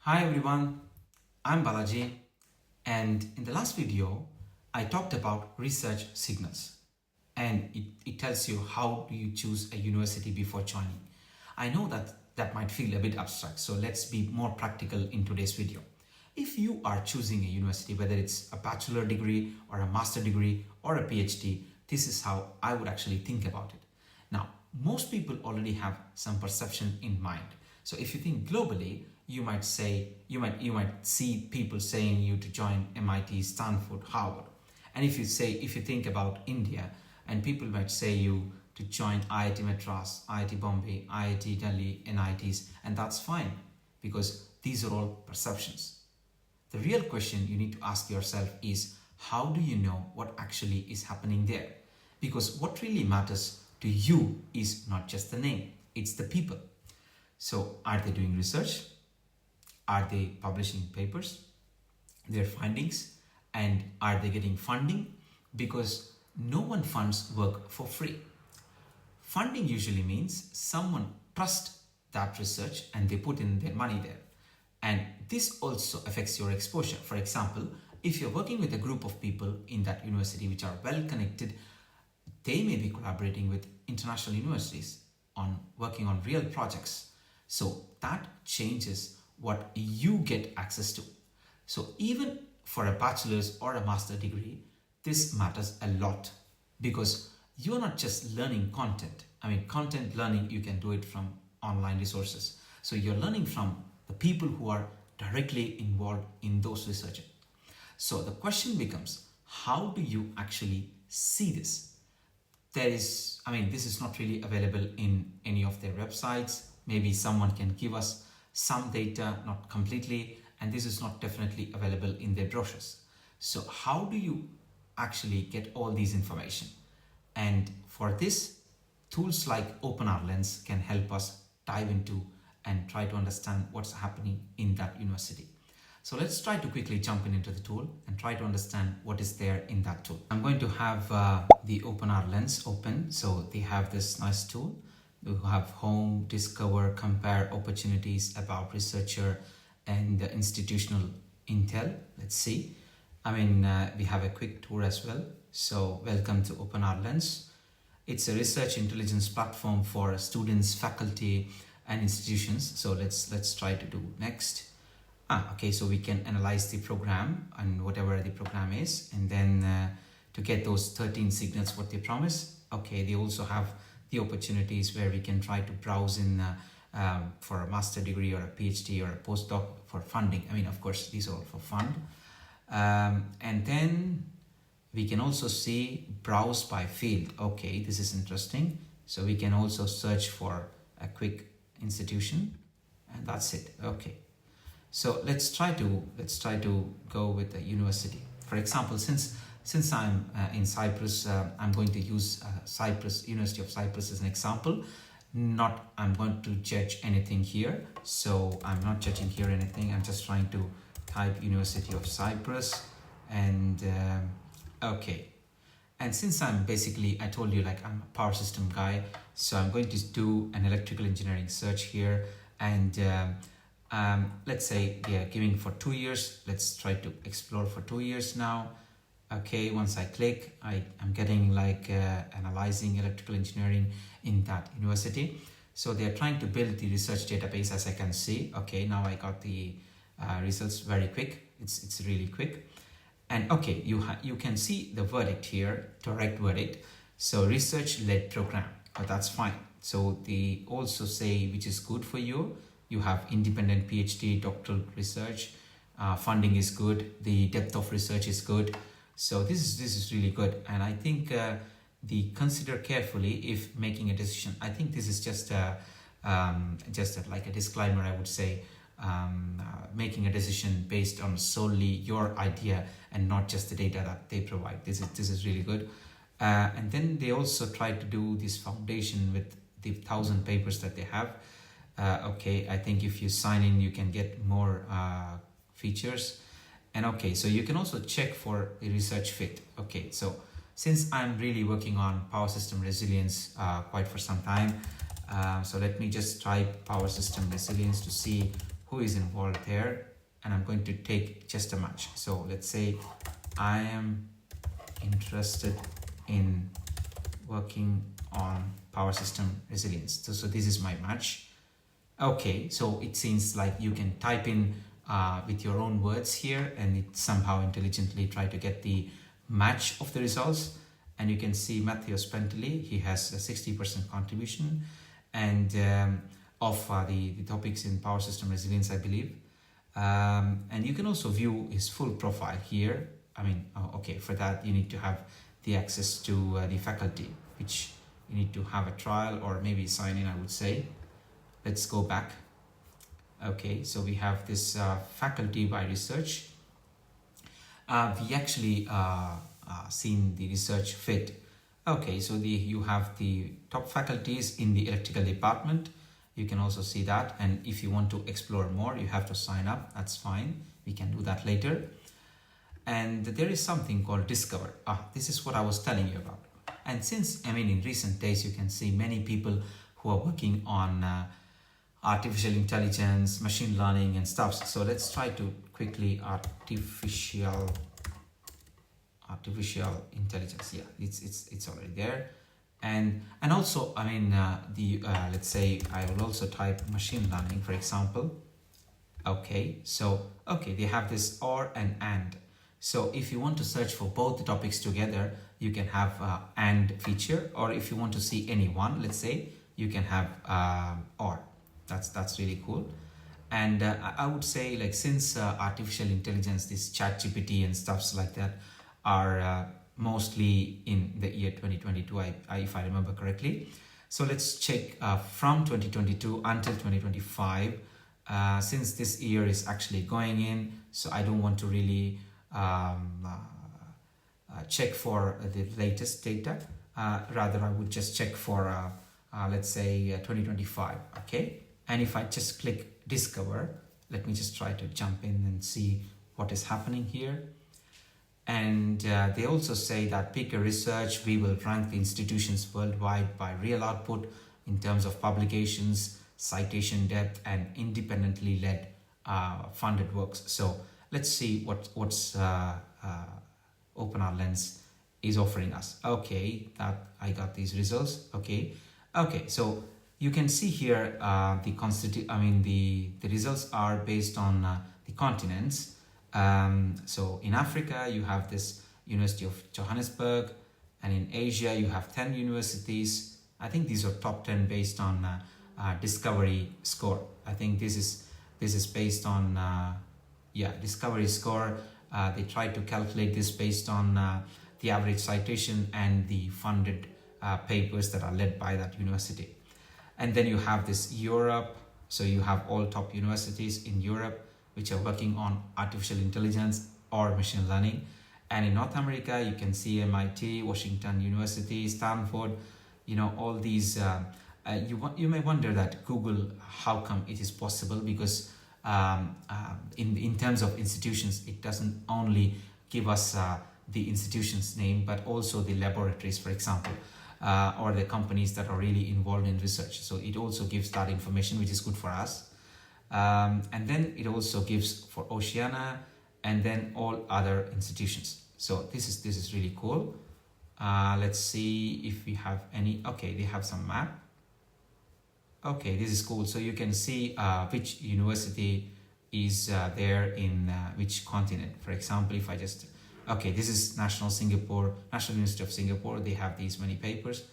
Hi everyone, I'm Balaji, and in the last video I talked about research signals, and it tells you how do you choose a university before joining. I know that might feel a bit abstract, so let's be more practical in today's video. If you are choosing a university, whether it's a bachelor degree or a master degree or a PhD, this is how I would actually think about it. Now, most people already have some perception in mind. So if you think globally, you might see people saying you to join MIT, Stanford, Harvard. And if you think about India, and people might say you to join IIT Madras, IIT Bombay, IIT Delhi, NITs, and that's fine because these are all perceptions. The real question you need to ask yourself is, how do you know what actually is happening there? Because what really matters to you is not just the name, it's the people. So are they doing research? Are they publishing papers, their findings, and are they getting funding? Because no one funds work for free. Funding usually means someone trusts that research and they put in their money there. And this also affects your exposure. For example, if you're working with a group of people in that university which are well connected, they may be collaborating with international universities on working on real projects. So that changes what you get access to. So even for a bachelor's or a master degree, this matters a lot because you're not just learning content. Content learning, you can do it from online resources. So you're learning from the people who are directly involved in those research. So the question becomes, how do you actually see this? This is not really available in any of their websites. Maybe someone can give us some data, not completely, and this is not definitely available in their brochures. So how do you actually get all these information? And for this, tools like OpenRLens can help us dive into and try to understand what's happening in that university. So let's try to quickly jump into the tool and try to understand what is there in that tool. I'm going to have the OpenRLens open. So they have this nice tool. You have home, discover, compare opportunities about researcher and the institutional intel. Let's see. We have a quick tour as well. So welcome to OpenRLens. It's a research intelligence platform for students, faculty, and institutions. So let's try to do next. Okay, so we can analyze the program and whatever the program is, and then to get those 13 signals what they promise. Okay, they also have the opportunities where we can try to browse in for a master degree or a PhD or a postdoc for funding. Of course, these are all for fund. And then we can also see browse by field. Okay, this is interesting. So we can also search for a quick institution, and that's it. Okay. So let's try to go with the university. For example, since I'm in Cyprus, I'm going to use Cyprus, University of Cyprus as an example. I'm going to judge anything here. So I'm not judging here anything. I'm just trying to type University of Cyprus, and okay. And since I told you I'm a power system guy, so I'm going to do an electrical engineering search here, and let's say they are giving for 2 years. Let's try to explore for 2 years now. Okay, once I click, I'm getting analyzing electrical engineering in that university. So they are trying to build the research database, as I can see. Okay, now I got the results very quick. It's really quick. And okay, you can see the verdict here, direct verdict. So research-led program, but that's fine. So they also say which is good for you. You have independent PhD, doctoral research, funding is good, the depth of research is good. So this is really good, and I think the consider carefully if making a decision. I think this is just like a disclaimer, I would say, making a decision based on solely your idea and not just the data that they provide. This is really good, and then they also try to do this foundation with the 1,000 papers that they have. Okay, I think if you sign in, you can get more features. And okay, so you can also check for the research fit. Okay, so since I'm really working on power system resilience quite for some time, so let me just type power system resilience to see who is involved there, and I'm going to take just a match. So let's say I am interested in working on power system resilience. So this is my match. Okay, so it seems like you can type in with your own words here, and it somehow intelligently try to get the match of the results. And you can see Matteo Spentili, he has a 60% contribution, and of the topics in power system resilience, I believe. And you can also view his full profile here. I mean, okay, for that you need to have the access to the faculty, which you need to have a trial or maybe sign in, I would say. Let's go back. Okay, so we have this faculty by research. We actually seen the research fit. Okay, so you have the top faculties in the electrical department. You can also see that, and if you want to explore more, you have to sign up. That's fine. We can do that later. And there is something called Discover. This is what I was telling you about. And since, I mean, in recent days, you can see many people who are working on artificial intelligence, machine learning and stuff. So let's try to quickly artificial intelligence. Yeah, it's already there. And also, I mean, let's say I will also type machine learning, for example. Okay, so they have this or and. So if you want to search for both the topics together, you can have and feature, or if you want to see any one, let's say, you can have or. That's really cool. And I would say, like, since artificial intelligence, this ChatGPT and stuffs like that are mostly in the year 2022, if I remember correctly. So let's check from 2022 until 2025, since this year is actually going in, so I don't want to really check for the latest data. Rather, I would just check for, let's say, 2025, okay? And if I just click Discover, let me just try to jump in and see what is happening here. And they also say that Picker Research, we will rank the institutions worldwide by real output in terms of publications, citation depth, and independently led funded works. So let's see what's OpenRLens is offering us. Okay, that I got these results. Okay, so you can see here the results are based on the continents. So in Africa, you have this University of Johannesburg, and in Asia, you have 10 universities. I think these are top 10 based on discovery score. I think this is based on discovery score. They try to calculate this based on the average citation and the funded papers that are led by that university. And then you have this Europe. So you have all top universities in Europe which are working on artificial intelligence or machine learning. And in North America, you can see MIT, Washington University, Stanford, all these. You may wonder that Google, how come it is possible? Because in terms of institutions, it doesn't only give us the institution's name, but also the laboratories, for example, or the companies that are really involved in research. So it also gives that information, which is good for us. And then it also gives for Oceania and then all other institutions. So this is really cool. Let's see if we have any. Okay, they have some map. Okay, this is cool. So you can see which university is there in which continent. For example, if I just, this is National University of Singapore. They have these many papers.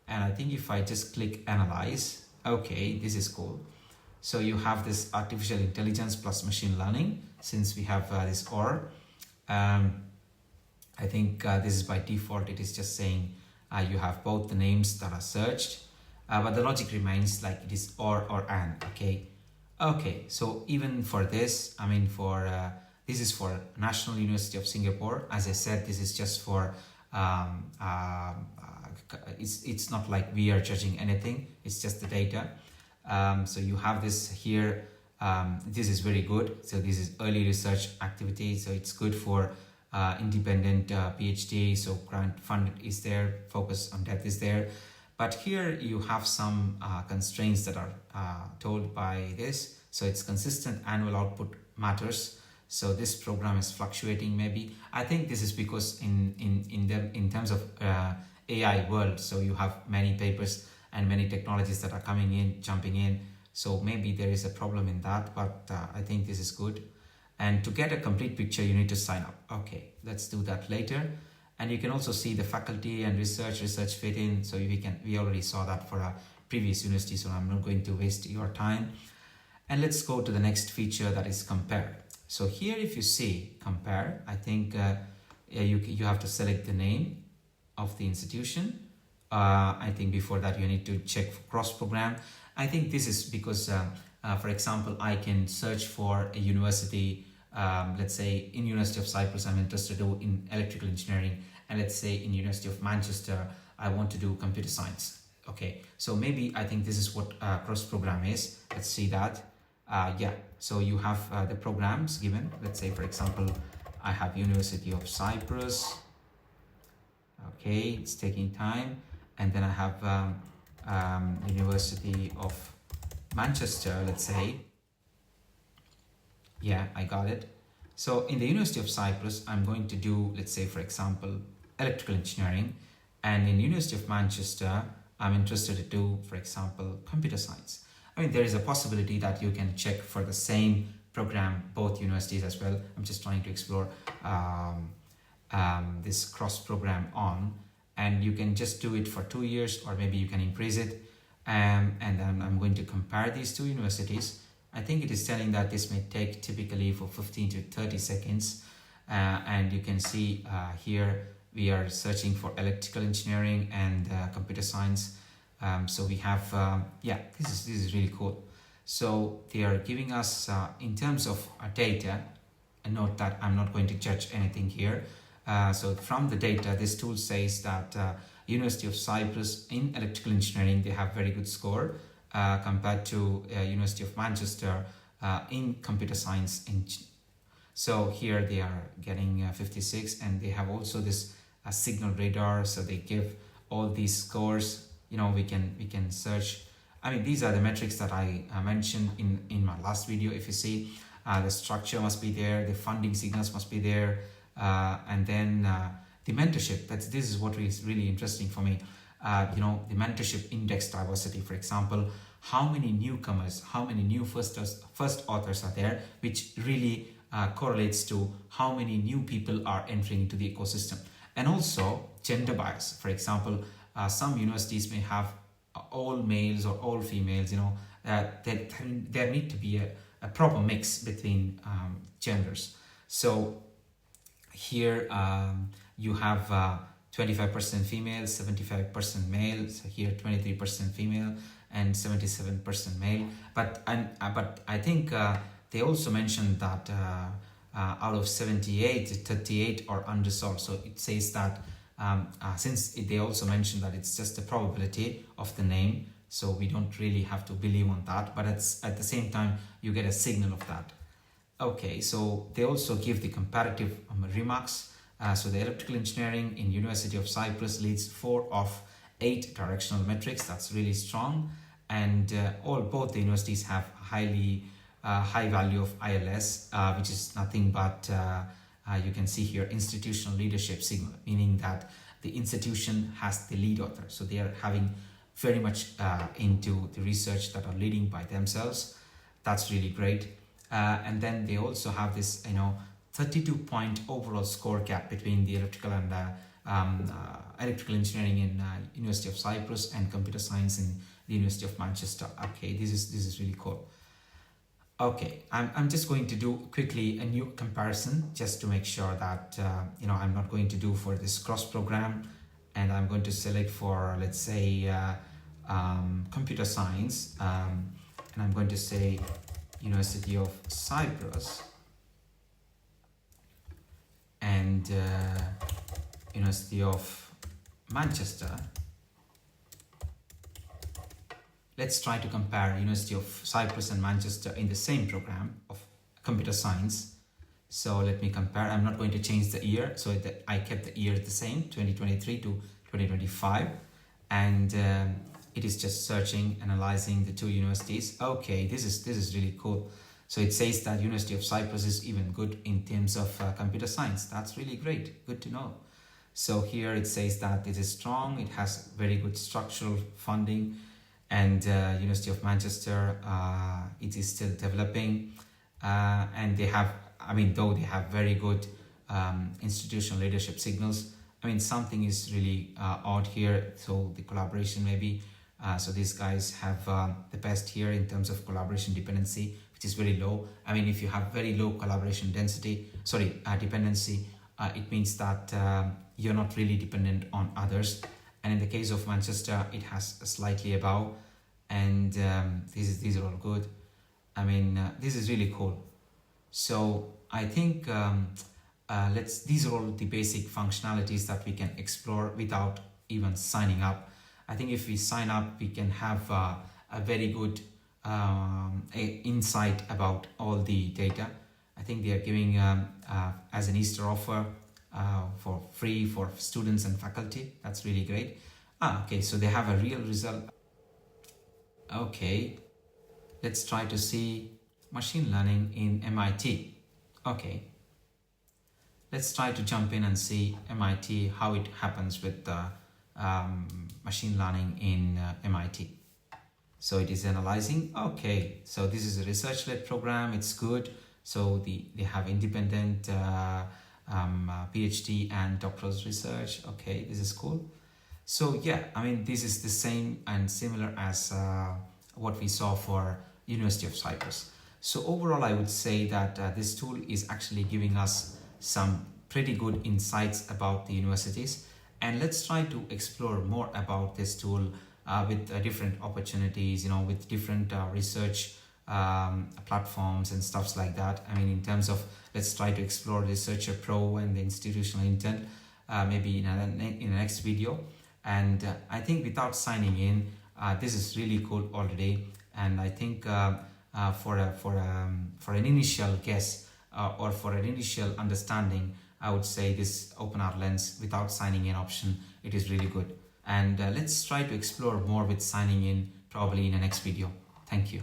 And I think if I just click analyze, this is cool. So you have this artificial intelligence plus machine learning, since we have this OR. I think this is by default, it is just saying you have both the names that are searched, but the logic remains like it is or and, okay. So even for this, this is for National University of Singapore. As I said, this is just for, it's not like we are judging anything, it's just the data. So you have this here. This is very good. So this is early research activity. So it's good for independent PhD. So grant fund is there, focus on depth is there. But here you have some constraints that are told by this. So it's consistent annual output matters. So this program is fluctuating maybe. I think this is because in terms of AI world, so you have many papers and many technologies that are coming in, jumping in. So maybe there is a problem in that, but I think this is good. And to get a complete picture, you need to sign up. Okay, let's do that later. And you can also see the faculty and research fit in. So we already saw that for a previous university, so I'm not going to waste your time. And let's go to the next feature, that is compare. So here, if you see compare, I think you have to select the name of the institution. I think before that you need to check for cross program. I think this is because, for example, I can search for a university. Let's say in University of Cyprus, I'm interested in electrical engineering, and let's say in University of Manchester, I want to do computer science. Okay, so maybe I think this is what cross program is. Let's see that. Yeah, so you have the programs given. Let's say, for example, I have University of Cyprus. Okay, it's taking time. And then I have University of Manchester, let's say. Yeah, I got it. So in the University of Cyprus, I'm going to do, let's say, for example, electrical engineering. And in University of Manchester, I'm interested to do, for example, computer science. I mean, there is a possibility that you can check for the same program, both universities as well. I'm just trying to explore this cross program on, and you can just do it for 2 years, or maybe you can increase it. And then I'm going to compare these two universities. I think it is telling that this may take typically for 15 to 30 seconds. And you can see here we are searching for electrical engineering and computer science. So we have, yeah, this is really cool. So they are giving us, in terms of data, and note that I'm not going to judge anything here. So from the data, this tool says that University of Cyprus in electrical engineering, they have very good score compared to University of Manchester in computer science. So here they are getting 56, and they have also this signal radar. So they give all these scores. You know, we can search. I mean, these are the metrics that I mentioned in my last video. If you see, the structure must be there, the funding signals must be there, and then the mentorship. This is what is really interesting for me. You know, the mentorship index diversity, for example, how many newcomers, how many new first authors are there, which really correlates to how many new people are entering into the ecosystem. And also gender bias. For example, some universities may have all males or all females, you know, there need to be a proper mix between genders. So here you have 25% female, 75% male. So here 23% female and 77% male. But I think they also mentioned that out of 78, 38 are unresolved. So it says that since they also mentioned that it's just a probability of the name, so we don't really have to believe on that, but it's at the same time you get a signal of that. Okay, so they also give the comparative remarks. So the electrical engineering in University of Cyprus leads 4 of 8 directional metrics. That's really strong, and both the universities have high value of ILS, which is nothing but you can see here institutional leadership signal, meaning that the institution has the lead author. So they are having very much into the research that are leading by themselves. That's really great. And then they also have this, 32-point overall score gap between the electrical and electrical engineering in University of Cyprus and computer science in the University of Manchester. Okay, this is really cool. Okay, I'm just going to do quickly a new comparison just to make sure that, I'm not going to do for this cross program, and I'm going to select for, let's say, computer science, and I'm going to say University of Cyprus and University of Manchester. Let's try to compare University of Cyprus and Manchester in the same program of computer science. So let me compare. I'm not going to change the year, so I kept the year the same, 2023 to 2025. And it is just searching, analyzing the two universities. Okay, this is really cool. So it says that University of Cyprus is even good in terms of computer science. That's really great. Good to know. So here it says that it is strong. It has very good structural funding, and University of Manchester, it is still developing, and they have, I mean, though they have very good institutional leadership signals. I mean, something is really odd here. So the collaboration maybe. So these guys have the best here in terms of collaboration dependency, which is very low. I mean, if you have very low collaboration dependency, it means that you're not really dependent on others. And in the case of Manchester, it has slightly above, and these are all good. I mean, this is really cool. So I think these are all the basic functionalities that we can explore without even signing up. I think if we sign up, we can have a very good insight about all the data. I think they are giving as an Easter offer for free for students and faculty. That's really great. Okay, so they have a real result. Okay, let's try to see machine learning in MIT. Okay, let's try to jump in and see MIT, how it happens with machine learning in MIT. So it is analyzing. Okay, so this is a research-led program. It's good. So they have independent PhD and doctoral research. Okay, this is cool. So yeah, I mean, this is the same and similar as what we saw for University of Cyprus. So overall, I would say that this tool is actually giving us some pretty good insights about the universities. And let's try to explore more about this tool with different opportunities, with different research platforms and stuffs like that. I mean, in terms of, let's try to explore Researcher Pro and the institutional intent, maybe in the next video. And I think without signing in, this is really cool already. And I think for an initial guess or for an initial understanding, I would say this OpenRLens without signing in option, it is really good. And let's try to explore more with signing in probably in the next video. Thank you.